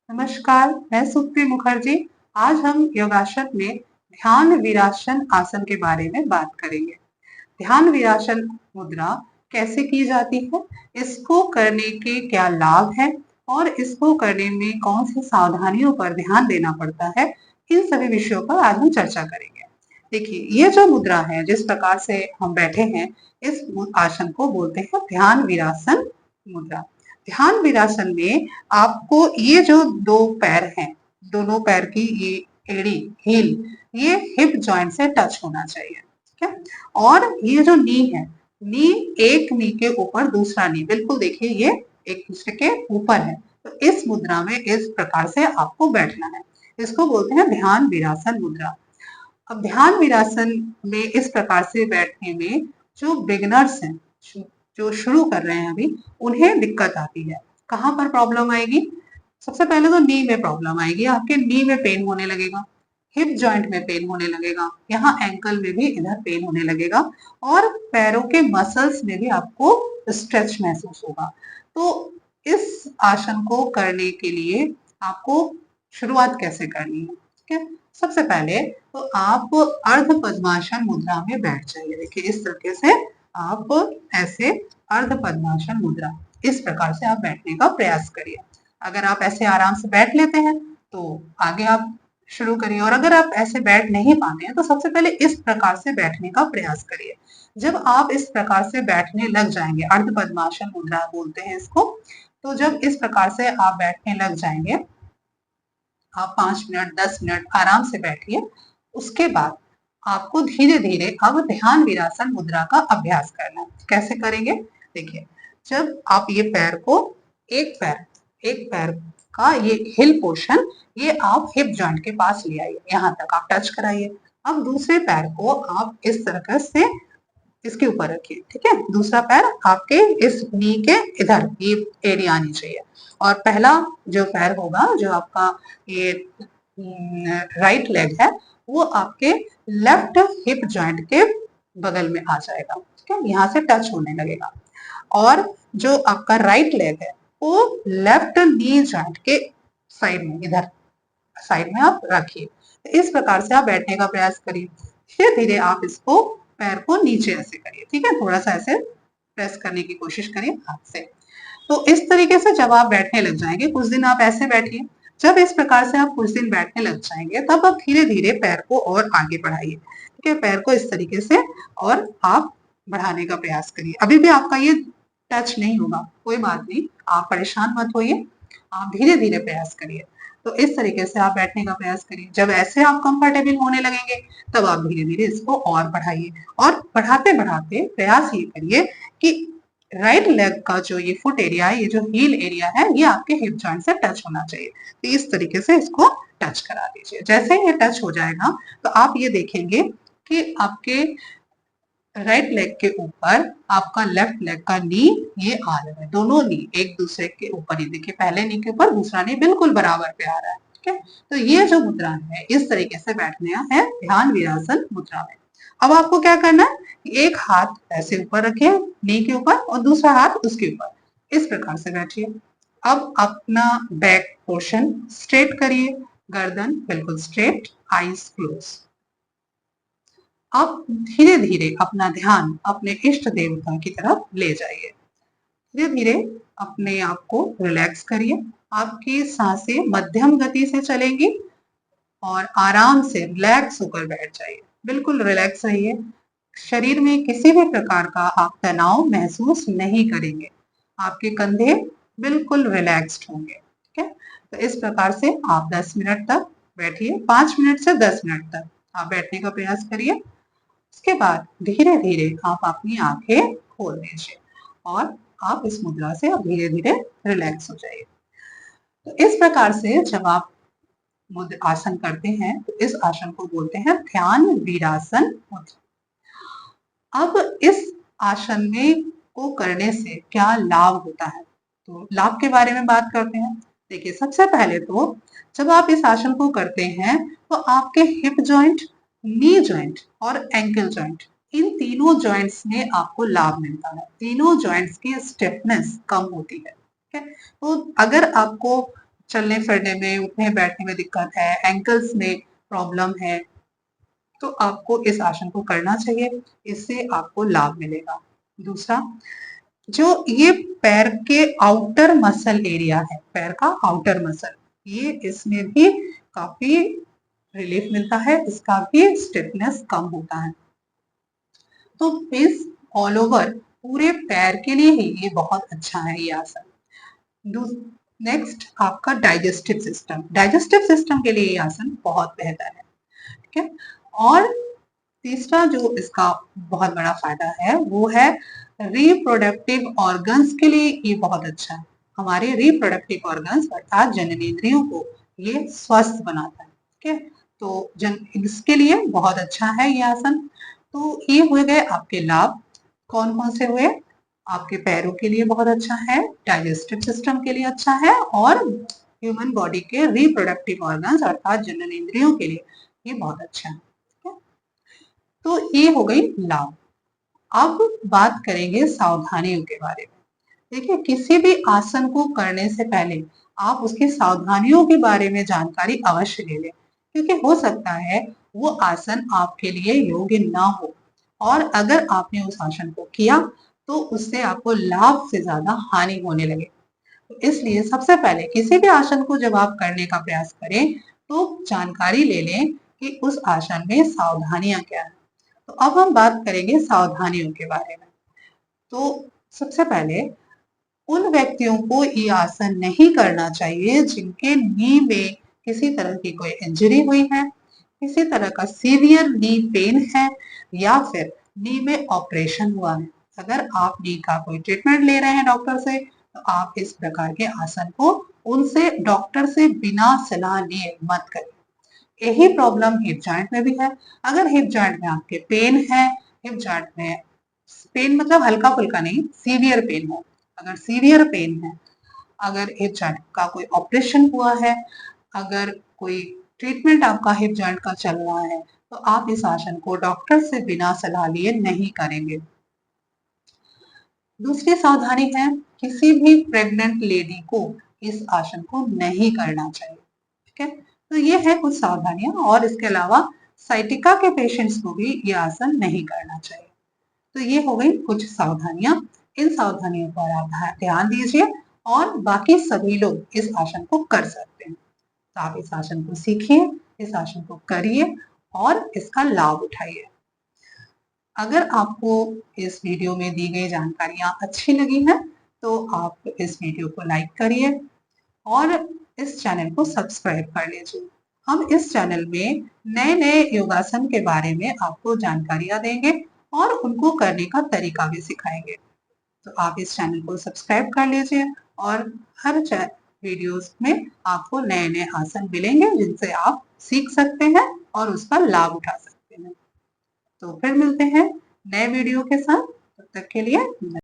नमस्कार, मैं सुप्री मुखर्जी। आज हम योगासन में ध्यान वीरासन आसन के बारे में बात करेंगे। ध्यान वीरासन मुद्रा कैसे की जाती है, इसको करने के क्या लाभ हैं और इसको करने में कौन सी सावधानियों पर ध्यान देना पड़ता है, इन सभी विषयों पर आज हम चर्चा करेंगे। देखिए, ये जो मुद्रा है, जिस प्रकार से हम बैठे हैं, इस आसन को बोलते हैं ध्यान वीरासन मुद्रा। ध्यान वीरासन में आपको ये जो दो पैर हैं, दोनों पैर की ये एड़ी, हील, ये हिप जॉइंट से टच होना चाहिए, ठीक है। और ये जो नी है, नी, एक नी के ऊपर दूसरा नी, बिल्कुल देखिए ये एक दूसरे के ऊपर है। तो इस मुद्रा में इस प्रकार से आपको बैठना है। इसको बोलते हैं ध्यान वीरासन मुद्रा। अब ध्यान वीरासन में इस प्रकार से बैठने में जो बिगिनर्स हैं, जो शुरू कर रहे हैं अभी, उन्हें दिक्कत आती है। कहाँ पर प्रॉब्लम आएगी? सबसे पहले तो नी में प्रॉब्लम आएगी, आपके नी में पेन होने लगेगा, हिप जॉइंट में पेन होने लगेगा, यहाँ एंकल में भी इधर पेन होने लगेगा और पैरों के मसल्स में भी आपको स्ट्रेच महसूस होगा। तो इस आसन को करने के लिए आपको शुरुआत कैसे करनी है, ठीक है। सबसे पहले तो आप अर्ध पद्मासन मुद्रा में बैठ जाइए। देखिए, इस तरीके से आप ऐसे अर्ध पद्मासन मुद्रा, इस प्रकार से आप बैठने का प्रयास करिए। अगर आप ऐसे आराम से बैठ लेते हैं तो आगे आप शुरू करिए, और अगर आप ऐसे बैठ नहीं पाते हैं तो सबसे पहले इस प्रकार से बैठने का प्रयास करिए। जब आप इस प्रकार से बैठने लग जाएंगे, अर्ध पद्मासन मुद्रा बोलते हैं इसको, तो जब इस प्रकार से आप बैठने लग जाएंगे, आप 5 मिनट 10 मिनट आराम से बैठिए। उसके बाद आपको धीरे धीरे अब ध्यान वीरासन मुद्रा का अभ्यास करना है। कैसे करेंगे? देखिए, जब आप ये पैर को, एक पैर का ये हिल पोर्शन, ये आप हिप जॉइंट के पास ले आइए, यहाँ तक आप टच कराइए। अब दूसरे पैर को आप इस तरह से इसके ऊपर रखिए, ठीक है। दूसरा पैर आपके इस नी के इधर, ये एरिया आनी चाहिए। और पहला जो पैर होगा, जो आपका ये राइट लेग है, वो आपके लेफ्ट हिप जॉइंट के बगल में आ जाएगा, ठीक है, यहाँ से टच होने लगेगा। और जो आपका राइट लेग है, वो लेफ्ट नी जॉइंट के साइड में, इधर साइड में आप रखिए। इस प्रकार से आप बैठने का प्रयास करिए। धीरे धीरे आप इसको, पैर को नीचे ऐसे करिए, ठीक है, थोड़ा सा ऐसे प्रेस करने की कोशिश करिए हाथ से। तो इस तरीके से जब आप बैठने लग जाएंगे, कुछ दिन आप ऐसे बैठिए। जब इस प्रकार से आप कुछ दिन बैठने लग जाएंगे, तब आप धीरे धीरे पैर को और आगे बढ़ाइए, ठीक है। पैर को इस तरीके से और आप बढ़ाने का प्रयास करिए। अभी भी आपका ये टच नहीं होगा, कोई बात नहीं, आप परेशान मत होइए, आप धीरे धीरे प्रयास करिए। तो इस तरीके से आप बैठने का प्रयास करिए। जब ऐसे आप कंफर्टेबल होने लगेंगे, तब आप धीरे धीरे इसको और बढ़ाइए, और बढ़ाते बढ़ाते प्रयास ये करिए कि राइट लेग का जो ये फुट एरिया है, ये जो हील एरिया है, ये आपके हिप जॉइंट से टच होना चाहिए। तो इस तरीके से इसको टच करा दीजिए। जैसे ही ये टच हो जाएगा, तो आप ये देखेंगे कि आपके राइट लेग के ऊपर आपका लेफ्ट लेग का नी ये आ रहा है, दोनों नी एक दूसरे के ऊपर ही। देखिए, पहले नी के ऊपर दूसरा नी बिल्कुल बराबर पे आ रहा है, ठीक है। तो ये जो मुद्रा है, इस तरीके से बैठना है ध्यान वीरासन मुद्रा में। अब आपको क्या करना है, एक हाथ ऐसे ऊपर रखिए नी के ऊपर, और दूसरा हाथ उसके ऊपर, इस प्रकार से बैठिए। अब अपना बैक पोर्शन स्ट्रेट करिए, गर्दन बिल्कुल स्ट्रेट, आईज क्लोज। अब धीरे धीरे अपना ध्यान अपने इष्ट देवता की तरफ ले जाइए। धीरे धीरे अपने आप को रिलैक्स करिए। आपकी सांसें मध्यम गति से चलेंगी और आराम से रिलैक्स होकर बैठ जाइए। बिल्कुल रिलैक्स रहिए। शरीर में किसी भी प्रकार का आप तनाव महसूस नहीं करेंगे। आपके कंधे बिल्कुल रिलैक्स्ड होंगे, ठीक है। तो इस प्रकार से आप 10 मिनट तक बैठिए, 5 मिनट से 10 मिनट तक आप बैठने का प्रयास करिए। उसके बाद धीरे धीरे आप अपनी आंखें खोल दीजिए और आप इस मुद्रा से अब धीरे धीरे रिलैक्स हो जाइए। तो इस प्रकार से जब आप आसन करते हैं, तो इस आसन को बोलते हैं ध्यान वीरासन मुद्रा। अब इस आसन में को करने से क्या लाभ होता है, तो लाभ के बारे में बात करते हैं। देखिए, सबसे पहले तो जब आप इस आसन को करते हैं, तो आपके हिप जॉइंट, नी जॉइंट और एंकल जॉइंट, इन तीनों जॉइंट्स में आपको लाभ मिलता है। तीनों जॉइंट्स की स्टिफनेस कम होती है, ठीक है। तो अगर आपको चलने फिरने में, उठने बैठने में दिक्कत है, एंकल्स में प्रॉब्लम है, तो आपको इस आसन को करना चाहिए, इससे आपको लाभ मिलेगा। दूसरा, जो ये पैर के आउटर मसल एरिया है, पैर का आउटर मसल, ये इसमें भी काफी रिलीफ मिलता है, इसका भी स्टिफनेस कम होता है। तो इस ऑल ओवर पूरे पैर के लिए ही ये बहुत अच्छा है ये आसन। नेक्स्ट आपका डाइजेस्टिव सिस्टम के लिए ये आसन बहुत बेहतर है, ठीक है। और तीसरा जो इसका बहुत बड़ा फायदा है वो है रिप्रोडक्टिव ऑर्गन्स के लिए ये बहुत अच्छा है। हमारे रिप्रोडक्टिव ऑर्गन्स अर्थात जननेंद्रियों को ये स्वस्थ बनाता है, ठीक है। तो इसके लिए बहुत अच्छा है ये आसन। तो ये हो गए आपके लाभ। कौन कौन से हुए? आपके पैरों के लिए बहुत अच्छा है, डाइजेस्टिव सिस्टम के लिए अच्छा है, और ह्यूमन बॉडी के रिप्रोडक्टिव ऑर्गन्स अर्थात जननेंद्रियों के लिए ये बहुत अच्छा है। तो ये हो गई लाभ। अब बात करेंगे सावधानियों के बारे में। देखिए, किसी भी आसन को करने से पहले आप उसकी सावधानियों के बारे में जानकारी अवश्य ले लें, क्योंकि हो सकता है वो आसन आपके लिए योग्य ना हो, और अगर आपने उस आसन को किया तो उससे आपको लाभ से ज्यादा हानि होने लगे। तो इसलिए सबसे पहले किसी भी आसन को जब आप करने का प्रयास करें तो जानकारी ले लें कि उस आसन में सावधानियां क्या है। तो अब हम बात करेंगे सावधानियों के बारे में। तो सबसे पहले उन व्यक्तियों को ये आसन नहीं करना चाहिए जिनके नी में किसी तरह की कोई इंजरी हुई है, किसी तरह का सीवियर नी पेन है, या फिर नी में ऑपरेशन हुआ है। अगर आप नी का कोई ट्रीटमेंट ले रहे हैं डॉक्टर से, तो आप इस प्रकार के आसन को उनसे डॉक्टर से बिना सलाह लिए मत करें। यही प्रॉब्लम हिप जॉइंट में भी है। अगर हिप जॉइंट में आपके पेन है, हिप जॉइंट में पेन मतलब हल्का फुल्का नहीं, सीवियर पेन है, अगर सीवियर पेन है, अगर हिप जॉइंट का कोई ऑपरेशन हुआ है, अगर कोई ट्रीटमेंट आपका हिप जॉइंट का चल रहा है, तो आप इस आसन को डॉक्टर से बिना सलाह लिए नहीं करेंगे। दूसरी सावधानी है, किसी भी प्रेग्नेंट लेडी को इस आसन को नहीं करना चाहिए, ठीक है। तो ये है कुछ सावधानियां, और इसके अलावा साइटिका के पेशेंट्स को भी ये आसन नहीं करना चाहिए। तो ये हो गई कुछ सावधानियां। इन सावधानियों पर आप ध्यान दीजिए, और बाकी सभी लोग इस आसन को कर सकते हैं। तो आप इस आसन को सीखिए, इस आसन को करिए, और इसका लाभ उठाइए। अगर आपको इस वीडियो में दी गई जानकारियां अच्छी लगी हैं, तो आप इस वीडियो को लाइक करिए और इस चैनल को सब्सक्राइब कर लीजिए। हम इस चैनल में नए नए योगासन के बारे में आपको जानकारियां देंगे और उनको करने का तरीका भी सिखाएंगे। तो आप इस चैनल को सब्सक्राइब कर लीजिए, और हर वीडियोस में आपको नए नए आसन मिलेंगे जिनसे आप सीख सकते हैं और उसका लाभ उठा सकते हैं। तो फिर मिलते हैं नए वीडियो के साथ, तब तक के लिए